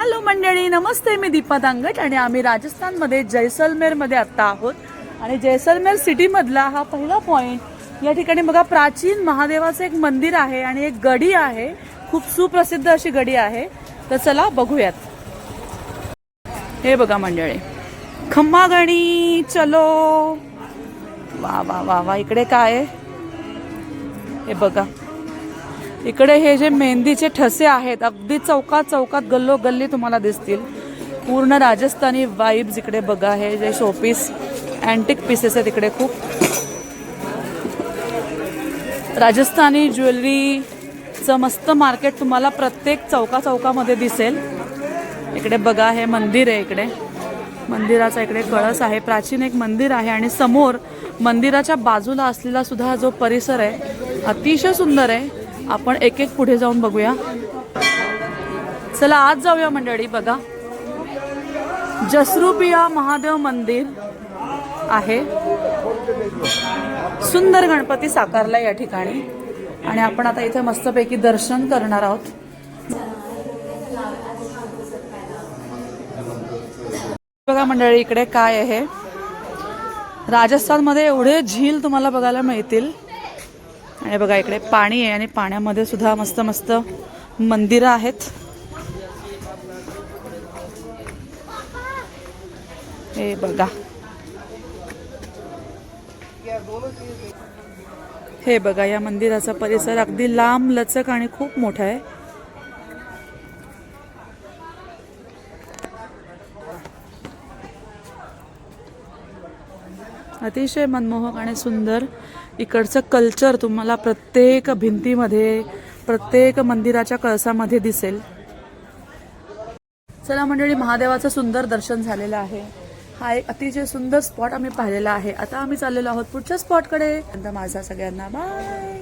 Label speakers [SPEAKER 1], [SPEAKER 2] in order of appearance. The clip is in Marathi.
[SPEAKER 1] हॅलो मंडळी, नमस्ते. मी दीपा दांगट आणि आम्ही राजस्थानमध्ये जैसलमेरमध्ये आत्ता आहोत. आणि जैसलमेर सिटीमधला हा पहिला पॉइंट. या ठिकाणी बघा, प्राचीन महादेवाचं एक मंदिर आहे आणि एक गडी आहे. खूप सुप्रसिद्ध अशी गडी आहे. तर चला बघूयात. हे बघा मंडळी, खम्मा गणी चलो. वा वा वा वा. इकडे काय आहे हे बघा. इकडे हे जे मेहंदीचे ठसे आहेत, अगदी चौकात चौकात गल्लोगल्ली तुम्हाला दिसतील. पूर्ण राजस्थानी वाइब्स इकडे बघा. हे जे शोपीस अँटिक पीसेस आहेत इकडे खूप. राजस्थानी ज्वेलरीचं मस्त मार्केट तुम्हाला प्रत्येक चौका चौकामध्ये दिसेल. इकडे बघा, हे मंदिर आहे. इकडे मंदिराचा इकडे कळस आहे. प्राचीन एक मंदिर आहे आणि समोर मंदिराच्या बाजूला असलेला सुद्धा जो परिसर आहे अतिशय सुंदर आहे. आपण एक एक पुढे जाऊन बघूया. चला आज जाऊया मंडळी. बघा, जसरूपिया महादेव मंदिर आहे. सुंदर गणपती साकारला या ठिकाणी आणि आपण आता इथे मस्तपैकी दर्शन करणार आहोत. बघा मंडळी, इकडे काय आहे. राजस्थानमध्ये एवढे झील तुम्हाला बघायला मिळतील. आणि बघा, इकडे पाणी आहे आणि पाण्यामध्ये सुद्धा मस्त मस्त मंदिरं आहेत. हे बघा, हे बघा, या मंदिराचा परिसर अगदी लांब लचक आणि खूप मोठा आहे. अतिशय मनमोहक आणि सुंदर. इकडचं कल्चर तुम्हाला प्रत्येक भिंतीमध्ये, प्रत्येक मंदिराच्या कळसामध्ये दिसेल. चला मंडळी, महादेवाचं सुंदर दर्शन झालेलं आहे. हा एक अतिशय सुंदर स्पॉट आम्ही पाहिलेला आहे. आता आम्ही चाललेलो आहोत पुढच्या स्पॉटकडे. माझा सगळ्यांना बाय.